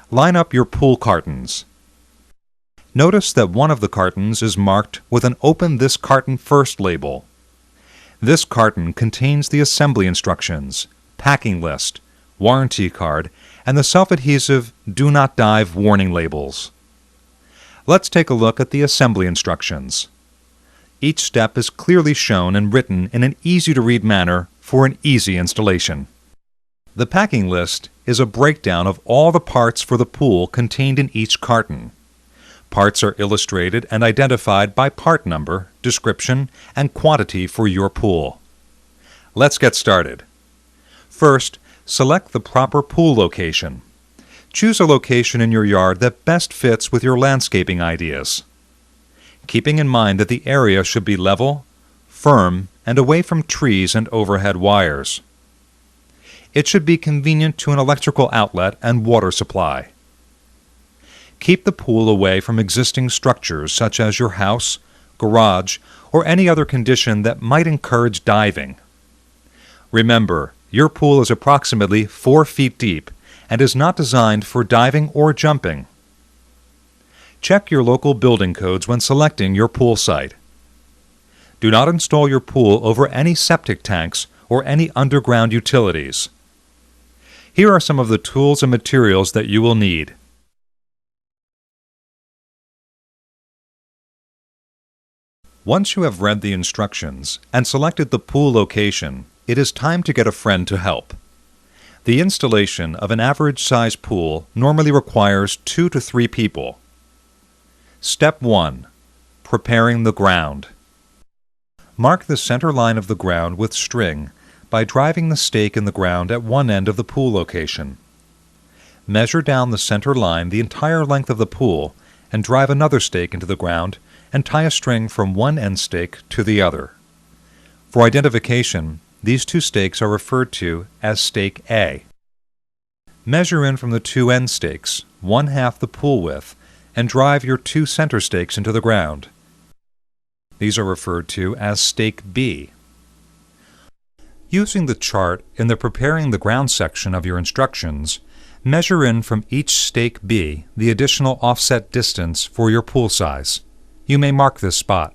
Line up your pool cartons. Notice that one of the cartons is marked with an "Open this carton first" label. This carton contains the assembly instructions, packing list, warranty card, and the self-adhesive "Do Not Dive" warning labels. Let's take a look at the assembly instructions. Each step is clearly shown and written in an easy-to-read manner for an easy installation. The packing list is a breakdown of all the parts for the pool contained in each carton. Parts are illustrated and identified by part number, description, and quantity for your pool. Let's get started. First, select the proper pool location. Choose a location in your yard that best fits with your landscaping ideas, keeping in mind that the area should be level, firm, and away from trees and overhead wires. It should be convenient to an electrical outlet and water supply. Keep the pool away from existing structures such as your house, garage, or any other condition that might encourage diving. Remember, your pool is approximately 4 feet deep and is not designed for diving or jumping. Check your local building codes when selecting your pool site. Do not install your pool over any septic tanks or any underground utilities. Here are some of the tools and materials that you will need. Once you have read the instructions and selected the pool location, it is time to get a friend to help. The installation of an average-size pool normally requires 2 to 3 people. Step 1. Preparing the ground. Mark the center line of the ground with string by driving the stake in the ground at one end of the pool location. Measure down the center line the entire length of the pool and drive another stake into the ground and tie a string from one end stake to the other. For identification, these two stakes are referred to as stake A. Measure in from the two end stakes, 1/2 the pool width, and drive your 2 center stakes into the ground. These are referred to as stake B. Using the chart in the Preparing the Ground section of your instructions, measure in from each stake B the additional offset distance for your pool size. You may mark this spot.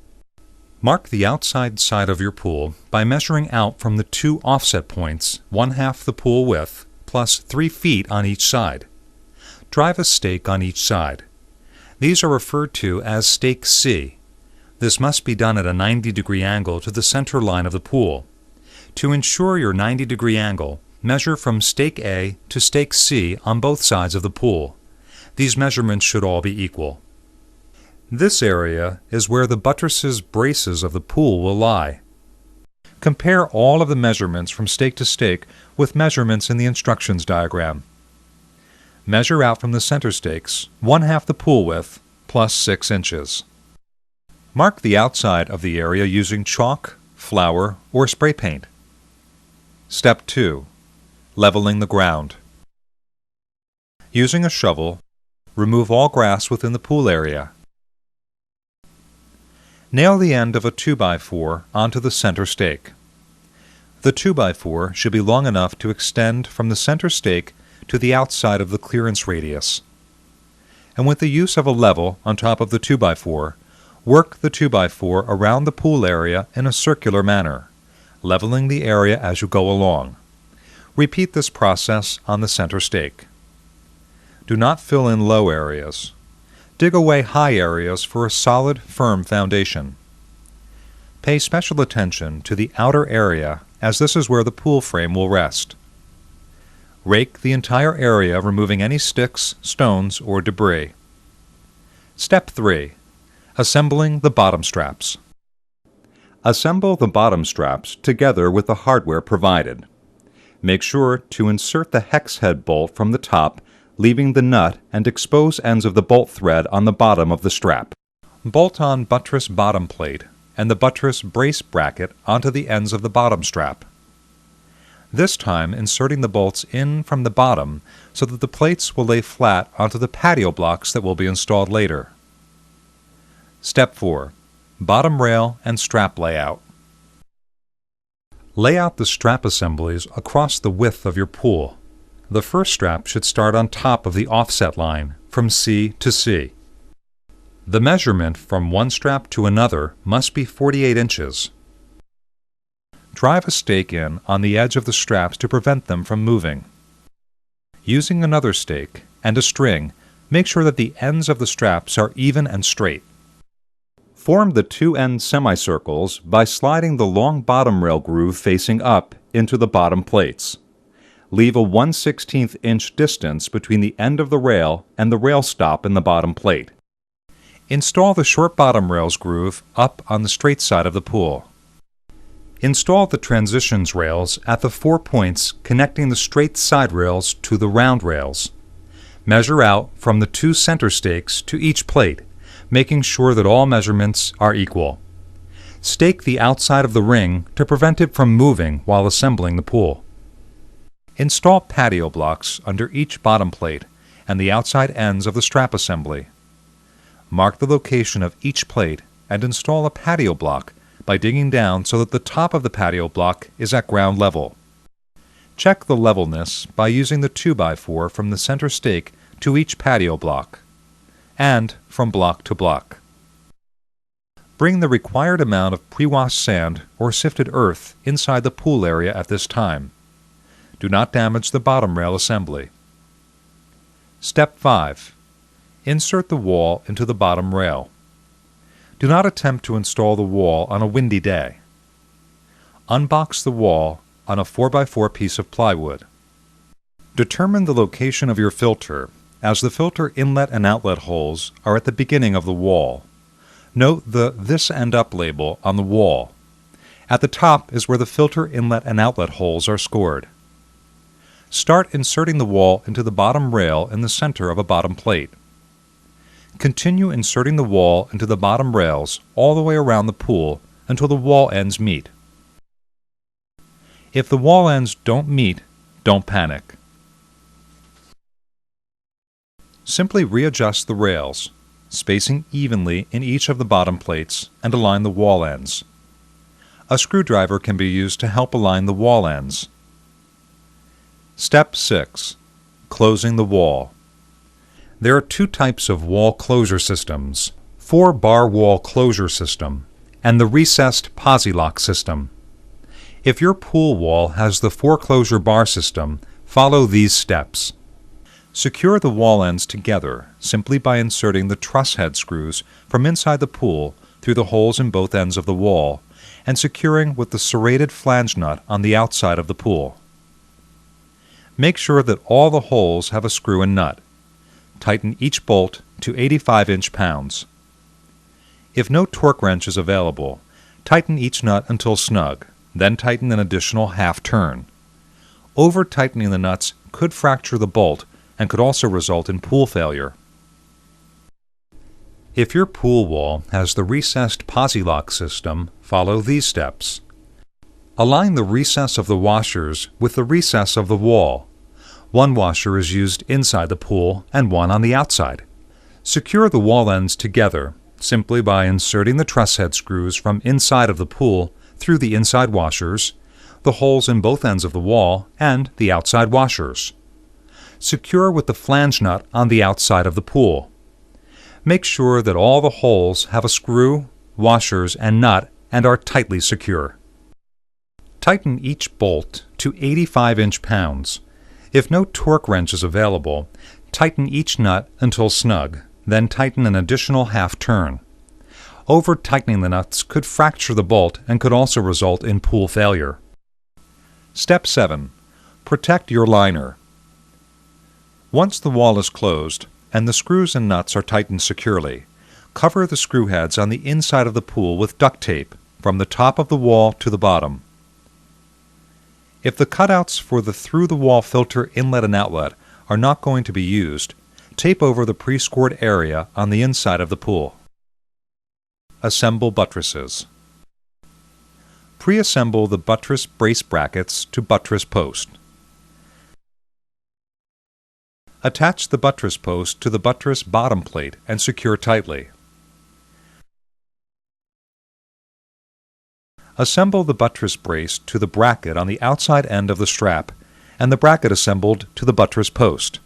Mark the outside side of your pool by measuring out from the 2 offset points 1/2 the pool width plus 3 feet on each side. Drive a stake on each side. These are referred to as stake C. This must be done at a 90-degree angle to the center line of the pool. To ensure your 90-degree angle, measure from stake A to stake C on both sides of the pool. These measurements should all be equal. This area is where the buttresses braces of the pool will lie. Compare all of the measurements from stake to stake with measurements in the instructions diagram. Measure out from the center stakes 1/2 the pool width plus 6 inches. Mark the outside of the area using chalk, flour, or spray paint. Step 2. Leveling the ground. Using a shovel, remove all grass within the pool area. Nail the end of a 2x4 onto the center stake. The 2x4 should be long enough to extend from the center stake to the outside of the clearance radius. And with the use of a level on top of the 2x4, work the 2x4 around the pool area in a circular manner, leveling the area as you go along. Repeat this process on the center stake. Do not fill in low areas. Dig away high areas for a solid, firm foundation. Pay special attention to the outer area, as this is where the pool frame will rest. Rake the entire area, removing any sticks, stones, or debris. Step 3. Assembling the bottom straps. Assemble the bottom straps together with the hardware provided. Make sure to insert the hex head bolt from the top, leaving the nut and expose ends of the bolt thread on the bottom of the strap. Bolt on buttress bottom plate and the buttress brace bracket onto the ends of the bottom strap. This time inserting the bolts in from the bottom so that the plates will lay flat onto the patio blocks that will be installed later. Step 4. Bottom rail and strap layout. Lay out the strap assemblies across the width of your pool. The first strap should start on top of the offset line from C to C. The measurement from one strap to another must be 48 inches. Drive a stake in on the edge of the straps to prevent them from moving. Using another stake and a string, make sure that the ends of the straps are even and straight. Form the two end semicircles by sliding the long bottom rail groove facing up into the bottom plates. Leave a 1/16 inch distance between the end of the rail and the rail stop in the bottom plate. Install the short bottom rails groove up on the straight side of the pool. Install the transitions rails at the 4 points connecting the straight side rails to the round rails. Measure out from the 2 center stakes to each plate, making sure that all measurements are equal. Stake the outside of the ring to prevent it from moving while assembling the pool. Install patio blocks under each bottom plate and the outside ends of the strap assembly. Mark the location of each plate and install a patio block by digging down so that the top of the patio block is at ground level. Check the levelness by using the 2x4 from the center stake to each patio block, and from block to block. Bring the required amount of pre-washed sand or sifted earth inside the pool area at this time. Do not damage the bottom rail assembly. Step 5. Insert the wall into the bottom rail. Do not attempt to install the wall on a windy day. Unbox the wall on a 4x4 piece of plywood. Determine the location of your filter, as the filter inlet and outlet holes are at the beginning of the wall. Note the "This End Up" label on the wall. At the top is where the filter inlet and outlet holes are scored. Start inserting the wall into the bottom rail in the center of a bottom plate. Continue inserting the wall into the bottom rails all the way around the pool until the wall ends meet. If the wall ends don't meet, don't panic. Simply readjust the rails, spacing evenly in each of the bottom plates, and align the wall ends. A screwdriver can be used to help align the wall ends. Step 6. Closing the wall. There are 2 types of wall closure systems: 4-bar wall closure system and the recessed posi lock system. If your pool wall has the 4-closure bar system, follow these steps. Secure the wall ends together simply by inserting the truss head screws from inside the pool through the holes in both ends of the wall and securing with the serrated flange nut on the outside of the pool. Make sure that all the holes have a screw and nut. Tighten each bolt to 85 inch-pounds. If no torque wrench is available, tighten each nut until snug, then tighten an additional half-turn. Over-tightening the nuts could fracture the bolt and could also result in pool failure. If your pool wall has the recessed posi lock system, follow these steps. Align the recess of the washers with the recess of the wall. One washer is used inside the pool and one on the outside. Secure the wall ends together simply by inserting the truss head screws from inside of the pool through the inside washers, the holes in both ends of the wall, and the outside washers. Secure with the flange nut on the outside of the pool. Make sure that all the holes have a screw, washers, and nut and are tightly secure. Tighten each bolt to 85 inch-pounds. If no torque wrench is available, tighten each nut until snug, then tighten an additional half-turn. Over-tightening the nuts could fracture the bolt and could also result in pool failure. Step 7. Protect your liner. Once the wall is closed and the screws and nuts are tightened securely, cover the screw heads on the inside of the pool with duct tape from the top of the wall to the bottom. If the cutouts for the through-the-wall filter inlet and outlet are not going to be used, tape over the pre-scored area on the inside of the pool. Assemble buttresses. Pre-assemble the buttress brace brackets to buttress post. Attach the buttress post to the buttress bottom plate and secure tightly. Assemble the buttress brace to the bracket on the outside end of the strap and the bracket assembled to the buttress post.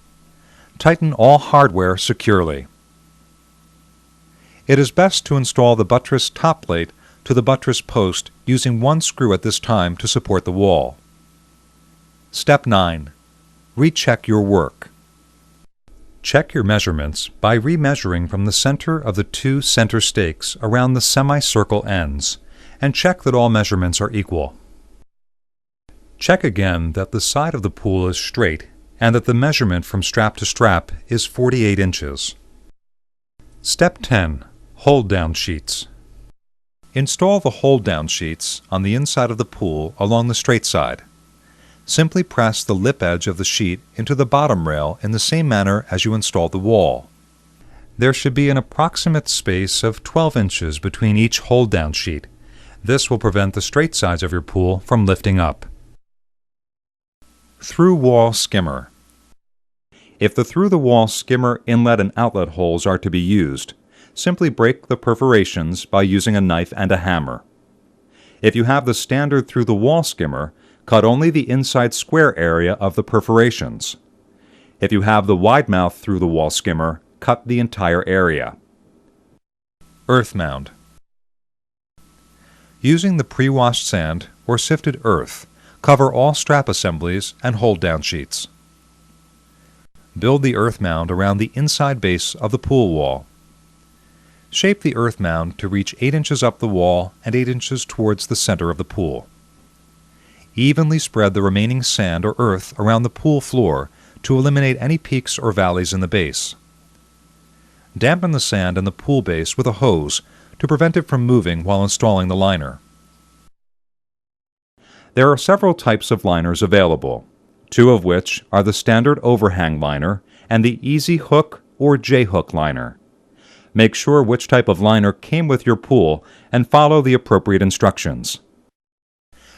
Tighten all hardware securely. It is best to install the buttress top plate to the buttress post using one screw at this time to support the wall. Step 9. Recheck your work. Check your measurements by remeasuring from the center of the two center stakes around the semicircle ends, and check that all measurements are equal. Check again that the side of the pool is straight and that the measurement from strap to strap is 48 inches. Step 10. Hold-down sheets. Install the hold-down sheets on the inside of the pool along the straight side. Simply press the lip edge of the sheet into the bottom rail in the same manner as you installed the wall. There should be an approximate space of 12 inches between each hold-down sheet. This will prevent the straight sides of your pool from lifting up. Through-wall skimmer. If the through-the-wall skimmer inlet and outlet holes are to be used, simply break the perforations by using a knife and a hammer. If you have the standard through-the-wall skimmer, cut only the inside square area of the perforations. If you have the wide-mouth through-the-wall skimmer, cut the entire area. Earth mound. Using the pre-washed sand or sifted earth, cover all strap assemblies and hold-down sheets. Build the earth mound around the inside base of the pool wall. Shape the earth mound to reach 8 inches up the wall and 8 inches towards the center of the pool. Evenly spread the remaining sand or earth around the pool floor to eliminate any peaks or valleys in the base. Dampen the sand in the pool base with a hose to prevent it from moving while installing the liner. There are several types of liners available, two of which are the standard overhang liner and the easy hook or J-hook liner. Make sure which type of liner came with your pool and follow the appropriate instructions.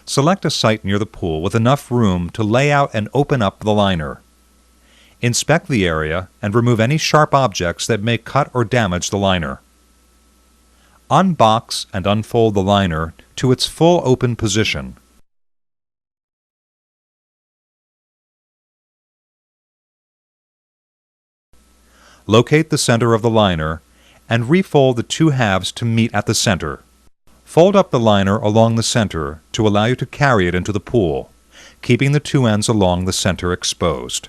Select a site near the pool with enough room to lay out and open up the liner. Inspect the area and remove any sharp objects that may cut or damage the liner. Unbox and unfold the liner to its full open position. Locate the center of the liner and refold the two halves to meet at the center. Fold up the liner along the center to allow you to carry it into the pool, keeping the two ends along the center exposed.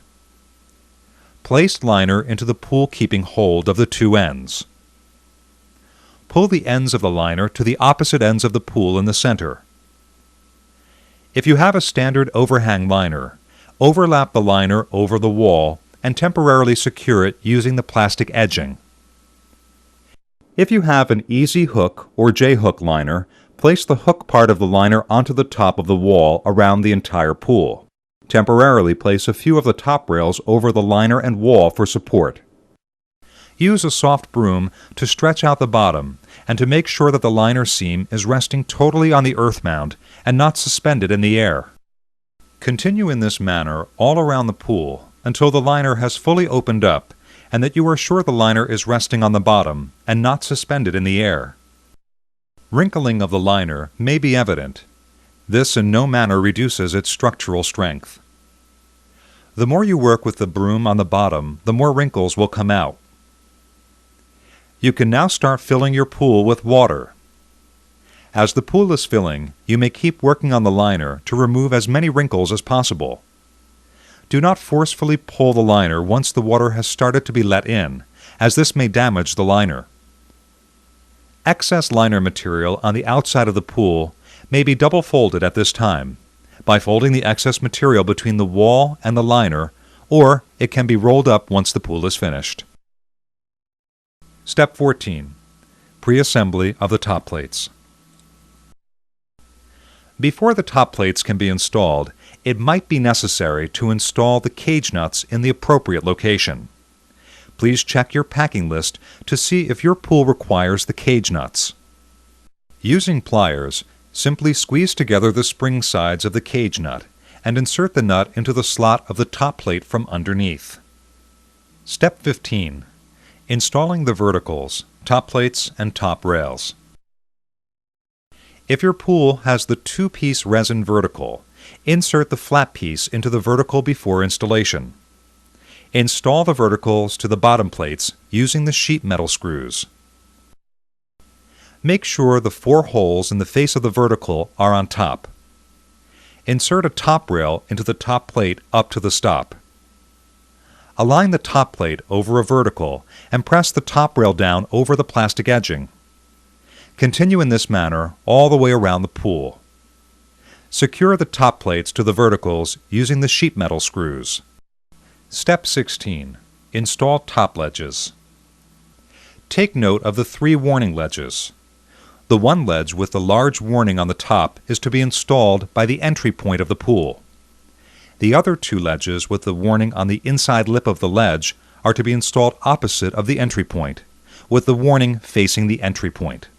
Place liner into the pool keeping hold of the two ends. Pull the ends of the liner to the opposite ends of the pool in the center. If you have a standard overhang liner, overlap the liner over the wall and temporarily secure it using the plastic edging. If you have an easy hook or J-hook liner, place the hook part of the liner onto the top of the wall around the entire pool. Temporarily place a few of the top rails over the liner and wall for support. Use a soft broom to stretch out the bottom and to make sure that the liner seam is resting totally on the earth mound and not suspended in the air. Continue in this manner all around the pool until the liner has fully opened up and that you are sure the liner is resting on the bottom and not suspended in the air. Wrinkling of the liner may be evident. This in no manner reduces its structural strength. The more you work with the broom on the bottom, the more wrinkles will come out. You can now start filling your pool with water. As the pool is filling, you may keep working on the liner to remove as many wrinkles as possible. Do not forcefully pull the liner once the water has started to be let in, as this may damage the liner. Excess liner material on the outside of the pool may be double folded at this time, by folding the excess material between the wall and the liner, or it can be rolled up once the pool is finished. Step 14. Pre-assembly of the top plates. Before the top plates can be installed, it might be necessary to install the cage nuts in the appropriate location. Please check your packing list to see if your pool requires the cage nuts. Using pliers, simply squeeze together the spring sides of the cage nut and insert the nut into the slot of the top plate from underneath. Step 15. Installing the verticals, top plates, and top rails. If your pool has the two-piece resin vertical, Insert the flat piece into the vertical before installation. Install the verticals to the bottom plates using the sheet metal screws. Make sure the 4 holes in the face of the vertical are on top. Insert a top rail into the top plate up to the stop. Align the top plate over a vertical and press the top rail down over the plastic edging. Continue in this manner all the way around the pool. Secure the top plates to the verticals using the sheet metal screws. Step 16. Install top ledges. Take note of the 3 warning ledges. The one ledge with the large warning on the top is to be installed by the entry point of the pool. The other 2 ledges with the warning on the inside lip of the ledge are to be installed opposite of the entry point, with the warning facing the entry point.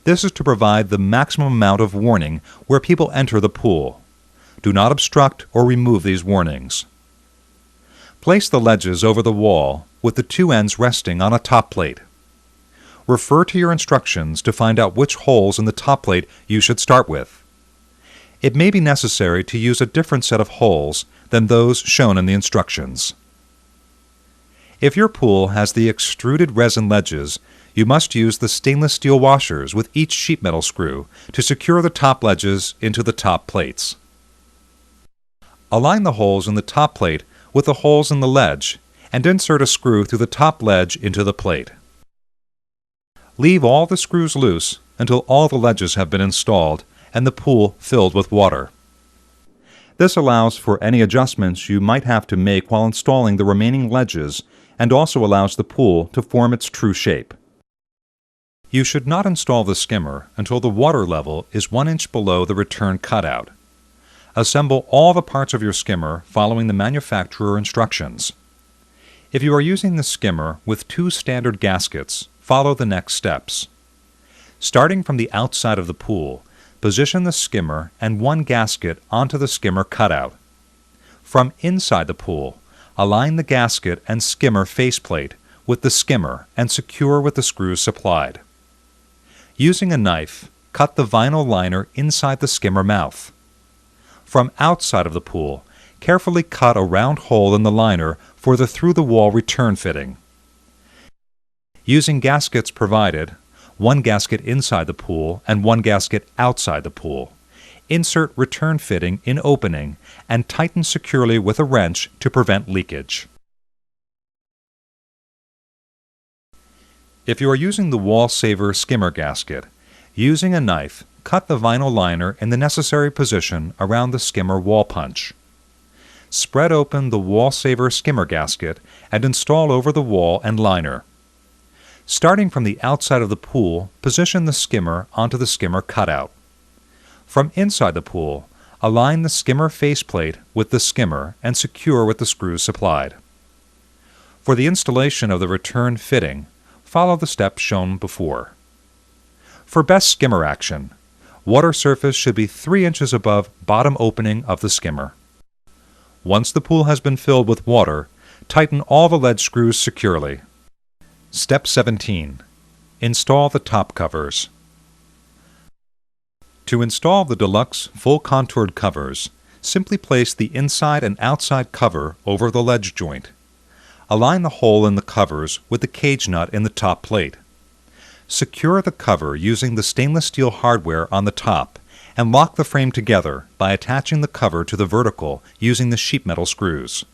This is to provide the maximum amount of warning where people enter the pool. Do not obstruct or remove these warnings. Place the ledges over the wall with the 2 ends resting on a top plate. Refer to your instructions to find out which holes in the top plate you should start with. It may be necessary to use a different set of holes than those shown in the instructions. If your pool has the extruded resin ledges, you must use the stainless steel washers with each sheet metal screw to secure the top ledges into the top plates. Align the holes in the top plate with the holes in the ledge and insert a screw through the top ledge into the plate. Leave all the screws loose until all the ledges have been installed and the pool filled with water. This allows for any adjustments you might have to make while installing the remaining ledges and also allows the pool to form its true shape. You should not install the skimmer until the water level is 1 inch below the return cutout. Assemble all the parts of your skimmer following the manufacturer instructions. If you are using the skimmer with 2 standard gaskets, follow the next steps. Starting from the outside of the pool, position the skimmer and 1 gasket onto the skimmer cutout. From inside the pool, align the gasket and skimmer faceplate with the skimmer and secure with the screws supplied. Using a knife, cut the vinyl liner inside the skimmer mouth. From outside of the pool, carefully cut a round hole in the liner for the through-the-wall return fitting. Using gaskets provided, 1 gasket inside the pool and 1 gasket outside the pool. Insert return fitting in opening and tighten securely with a wrench to prevent leakage. If you are using the Wall Saver skimmer gasket, using a knife, cut the vinyl liner in the necessary position around the skimmer wall punch. Spread open the Wall Saver skimmer gasket and install over the wall and liner. Starting from the outside of the pool, position the skimmer onto the skimmer cutout. From inside the pool, align the skimmer faceplate with the skimmer and secure with the screws supplied. For the installation of the return fitting, follow the steps shown before. For best skimmer action, water surface should be 3 inches above bottom opening of the skimmer. Once the pool has been filled with water, tighten all the lead screws securely. Step 17. Install the top covers. To install the deluxe full contoured covers, simply place the inside and outside cover over the ledge joint. Align the hole in the covers with the cage nut in the top plate. Secure the cover using the stainless steel hardware on the top and lock the frame together by attaching the cover to the vertical using the sheet metal screws.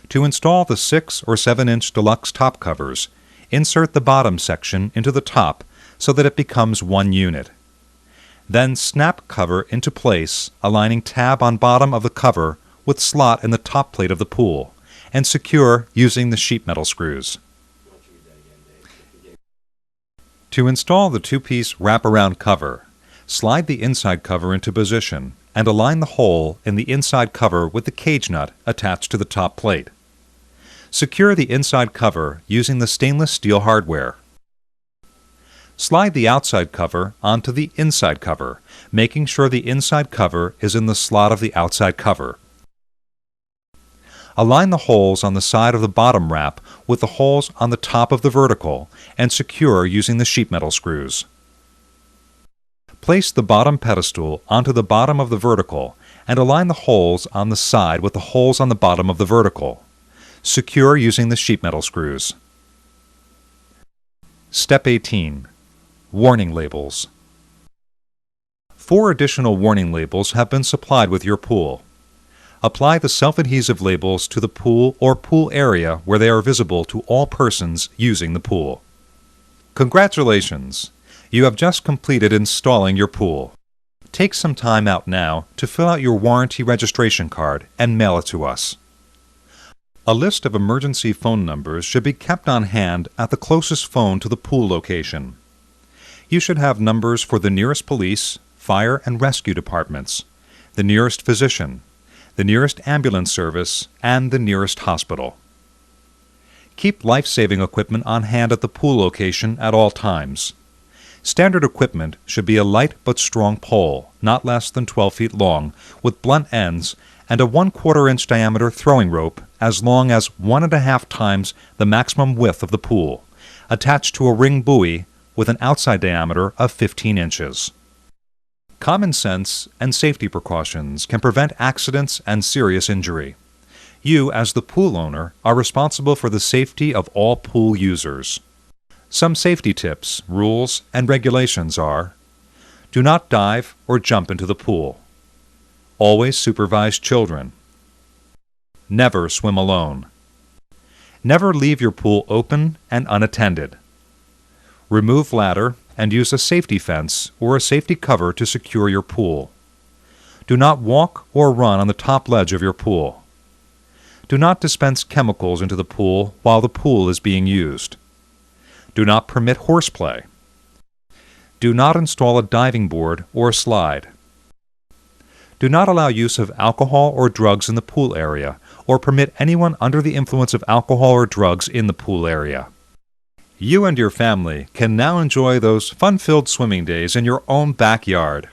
To install the 6 or 7 inch deluxe top covers, insert the bottom section into the top so that it becomes one unit. Then snap cover into place, aligning tab on bottom of the cover with slot in the top plate of the pool, and secure using the sheet metal screws. To install the 2-piece wraparound cover, slide the inside cover into position and align the hole in the inside cover with the cage nut attached to the top plate. Secure the inside cover using the stainless steel hardware. Slide the outside cover onto the inside cover, making sure the inside cover is in the slot of the outside cover. Align the holes on the side of the bottom wrap with the holes on the top of the vertical and secure using the sheet metal screws. Place the bottom pedestal onto the bottom of the vertical and align the holes on the side with the holes on the bottom of the vertical. Secure using the sheet metal screws. Step 18. Warning labels. 4 additional warning labels have been supplied with your pool. Apply the self-adhesive labels to the pool or pool area where they are visible to all persons using the pool. Congratulations! You have just completed installing your pool. Take some time out now to fill out your warranty registration card and mail it to us. A list of emergency phone numbers should be kept on hand at the closest phone to the pool location. You should have numbers for the nearest police, fire and rescue departments, the nearest physician, the nearest ambulance service, and the nearest hospital. Keep life-saving equipment on hand at the pool location at all times. Standard equipment should be a light but strong pole, not less than 12 feet long, with blunt ends, and a 1/4 inch diameter throwing rope as long as 1.5 times the maximum width of the pool, attached to a ring buoy with an outside diameter of 15 inches. Common sense and safety precautions can prevent accidents and serious injury. You, as the pool owner, are responsible for the safety of all pool users. Some safety tips, rules, and regulations are: do not dive or jump into the pool. Always supervise children. Never swim alone. Never leave your pool open and unattended. Remove ladder and use a safety fence or a safety cover to secure your pool. Do not walk or run on the top ledge of your pool. Do not dispense chemicals into the pool while the pool is being used. Do not permit horseplay. Do not install a diving board or slide. Do not allow use of alcohol or drugs in the pool area, or permit anyone under the influence of alcohol or drugs in the pool area. You and your family can now enjoy those fun-filled swimming days in your own backyard.